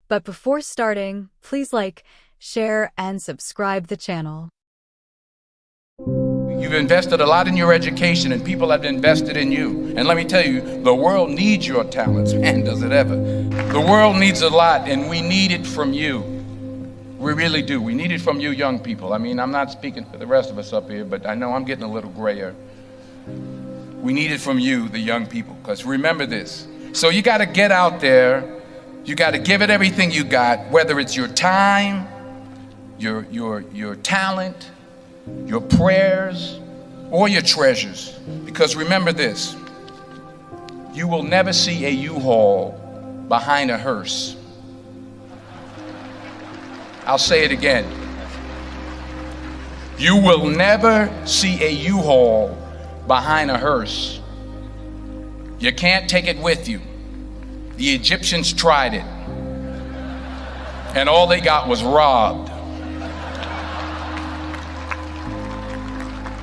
But before starting, please like, share, and subscribe the channel. You've invested a lot in your education, and people have invested in you. And let me tell you, the world needs your talents. Man, does it ever. The world needs a lot, and we need it from you. We really do. We need it from you young people. I mean, I'm not speaking for the rest of us up here, but I know I'm getting a little grayer. We need it from you, the young people, because remember this. So you got to get out there. You got to give it everything you got, whether it's your time, your talent, your prayers, or your treasures. Because remember this, you will never see a U-Haul behind a hearse. I'll say it again. You will never see a U-Haul behind a hearse. You can't take it with you. The Egyptians tried it, and all they got was robbed.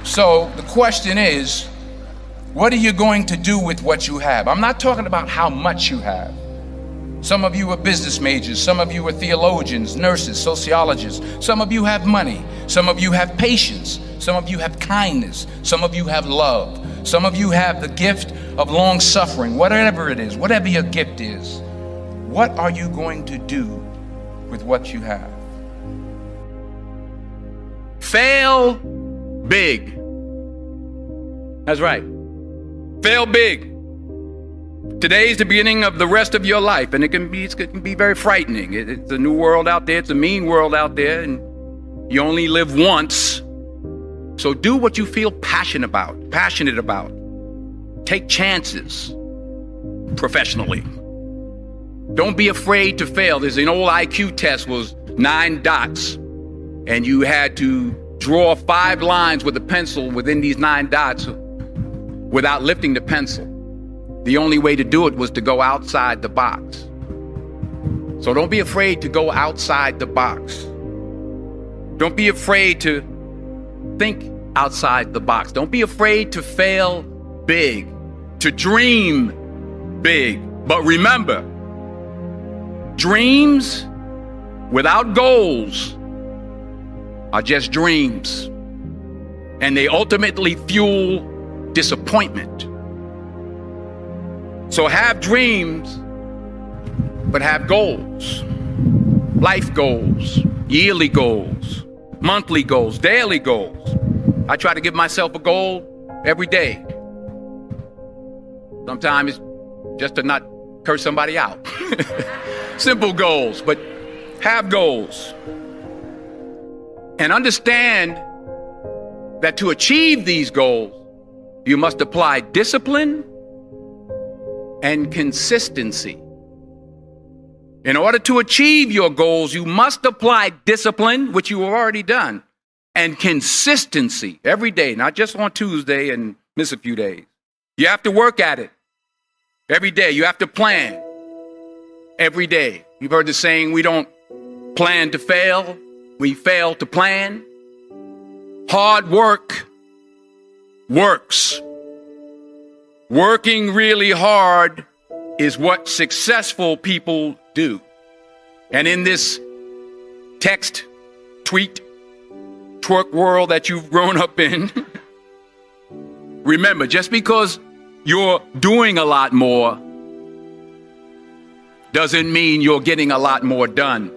So the question is, what are you going to do with what you have? I'm not talking about how much you have. Some of you are business majors, some of you are theologians, nurses, sociologists. Some of you have money, some of you have patience, some of you have kindness, some of you have love, some of you have the gift of long suffering. Whatever it is, whatever your gift is, what are you going to do with what you have? Fail big. That's right. Fail big. Today's the beginning of the rest of your life, and it can be very frightening. It's a new world out there. It's a mean world out there, and you only live once. So do what you feel passionate about. Take chances professionally. Don't be afraid to fail. There's an old IQ test, was 9 dots, and you had to draw 5 lines with a pencil within these 9 dots without lifting the pencil. The only way to do it was to go outside the box. So don't be afraid to go outside the box. Don't be afraid to think outside the box. Don't be afraid to fail big, to dream big. But remember, dreams without goals are just dreams, and they ultimately fuel disappointment. So have dreams, but have goals. Life goals, yearly goals, monthly goals, daily goals. I try to give myself a goal every day. Sometimes it's just to not curse somebody out. Simple goals, but have goals. And understand that to achieve these goals, you must apply discipline and consistency. In order to achieve your goals, you must apply discipline, which you have already done, and consistency every day, not just on Tuesday and miss a few days. You have to work at it every day. You have to plan every day. You've heard the saying, we don't plan to fail, we fail to plan. Hard work works. Working really hard is what successful people do. And in this text, tweet, twerk world that you've grown up in, remember, just because you're doing a lot more doesn't mean you're getting a lot more done.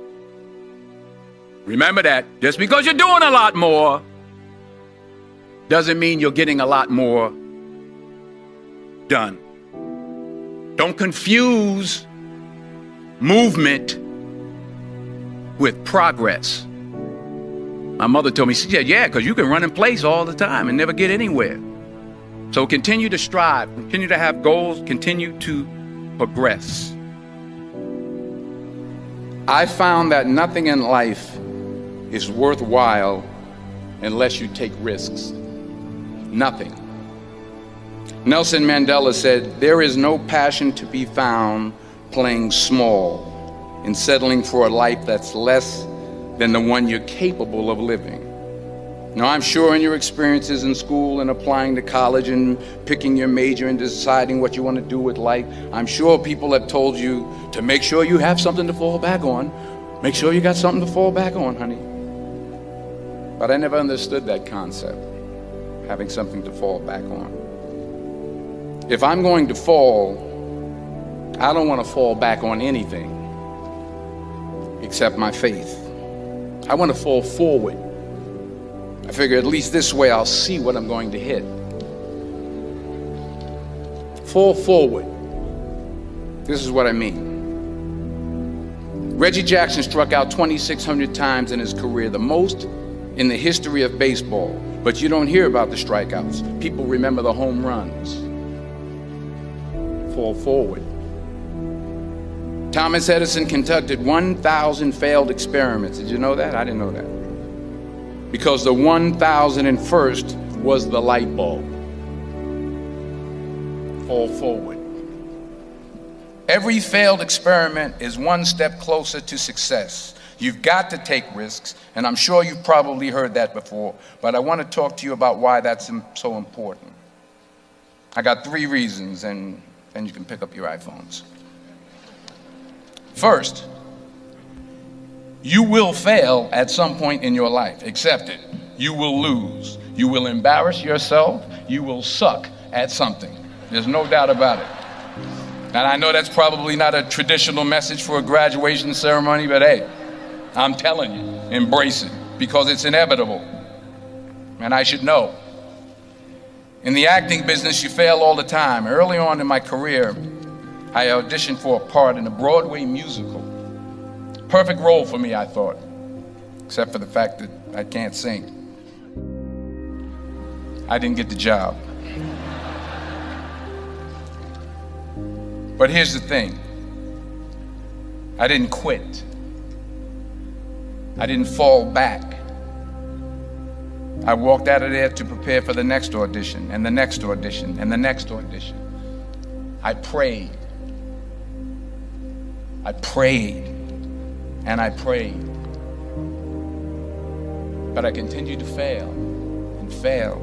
Remember that. Just because you're doing a lot more doesn't mean you're getting a lot more done. Don't confuse movement with progress. My mother told me, she said, yeah, because you can run in place all the time and never get anywhere. So continue to strive, continue to have goals, continue to progress. I found that nothing in life is worthwhile unless you take risks. Nothing. Nelson Mandela said, there is no passion to be found playing small and settling for a life that's less than the one you're capable of living. Now, I'm sure in your experiences in school and applying to college and picking your major and deciding what you want to do with life, I'm sure people have told you to make sure you have something to fall back on. Make sure you got something to fall back on, honey. But I never understood that concept, having something to fall back on. If I'm going to fall, I don't want to fall back on anything except my faith. I want to fall forward. I figure at least this way I'll see what I'm going to hit. Fall forward. This is what I mean. Reggie Jackson struck out 2,600 times in his career, the most in the history of baseball. But you don't hear about the strikeouts. People remember the home runs. Fall forward. Thomas Edison conducted 1,000 failed experiments. Did you know that? I didn't know that. Because the 1,001st was the light bulb. Fall forward. Every failed experiment is one step closer to success. You've got to take risks, and I'm sure you've probably heard that before, but I want to talk to you about why that's so important. I got 3 reasons, and then you can pick up your iPhones. First, you will fail at some point in your life. Accept it. You will lose. You will embarrass yourself. You will suck at something. There's no doubt about it. And I know that's probably not a traditional message for a graduation ceremony, but hey, I'm telling you, embrace it, because it's inevitable. And I should know. In the acting business, you fail all the time. Early on in my career, I auditioned for a part in a Broadway musical. Perfect role for me, I thought, except for the fact that I can't sing. I didn't get the job. But here's the thing. I didn't quit. I didn't fall back. I walked out of there to prepare for the next audition, and the next audition, and the next audition. I prayed. I prayed. And I prayed. But I continued to fail and fail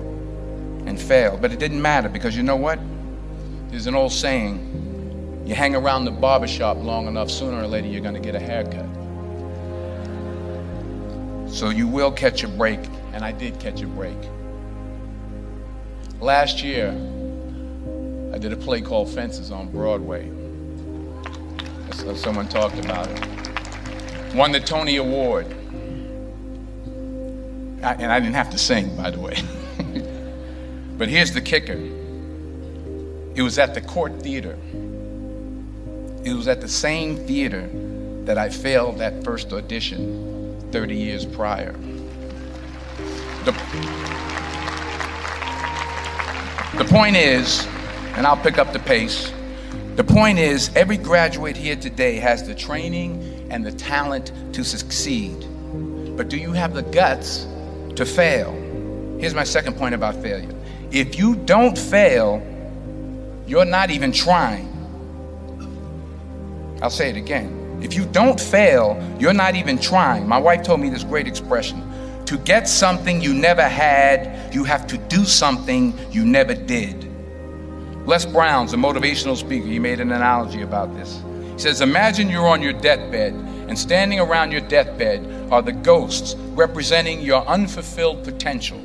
and fail. But it didn't matter, because you know what? There's an old saying, you hang around the barbershop long enough, sooner or later you're going to get a haircut. So you will catch a break, and I did catch a break. Last year, I did a play called Fences on Broadway. So someone talked about it. Won the Tony Award. And I didn't have to sing, by the way. But here's the kicker. It was at the Court Theater. It was at the same theater that I failed that first audition 30 years prior. The point is, and I'll pick up the pace, the point is, every graduate here today has the training and the talent to succeed. But do you have the guts to fail? Here's my second point about failure. If you don't fail, you're not even trying. I'll say it again. If you don't fail, you're not even trying. My wife told me this great expression. To get something you never had, you have to do something you never did. Les Brown's a motivational speaker. He made an analogy about this. He says, imagine you're on your deathbed, and standing around your deathbed are the ghosts representing your unfulfilled potential.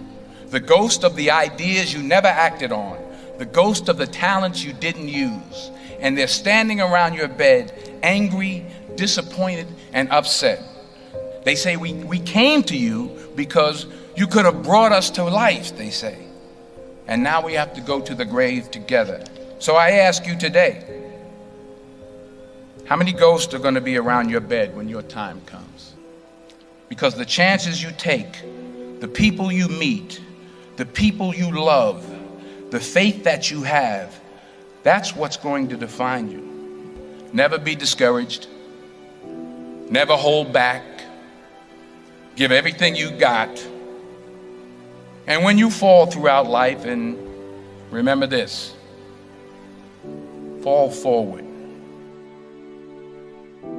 The ghost of the ideas you never acted on. The ghost of the talents you didn't use. And they're standing around your bed, angry, disappointed, and upset. They say, we came to you because you could have brought us to life, they say. And now we have to go to the grave together. So I ask you today, how many ghosts are going to be around your bed when your time comes? Because the chances you take, the people you meet, the people you love, the faith that you have, that's what's going to define you. Never be discouraged. Never hold back. Give everything you got. And when you fall throughout life, and remember this, fall forward.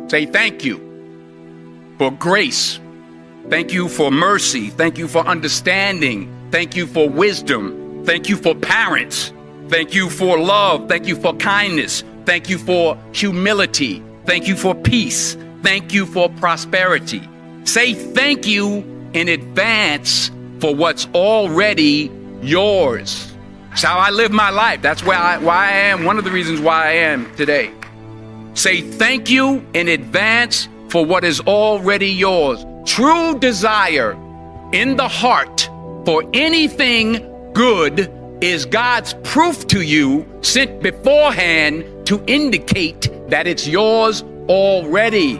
Say thank you for grace Thank you for mercy. Thank you for understanding. Thank you for wisdom. Thank you for parents. Thank you for love. Thank you for kindness. Thank you for humility. Thank you for peace. Thank you for prosperity. Say thank you in advance for what's already yours. It's how I live my life. That's why I am. One of the reasons why I am today. Say thank you in advance for what is already yours. True desire in the heart for anything good is God's proof to you sent beforehand to indicate that it's yours already.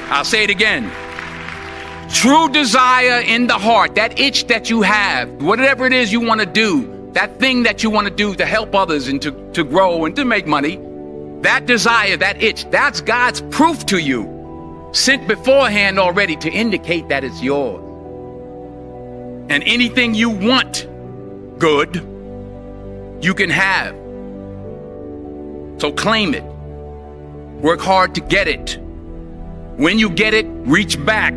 I'll say it again. True desire in the heart, that itch that you have, whatever it is you want to do, that thing that you want to do to help others and to grow and to make money, that desire, that itch, that's God's proof to you, sent beforehand already to indicate that it's yours. And anything you want good, you can have. So claim it. Work hard to get it. When you get it, reach back.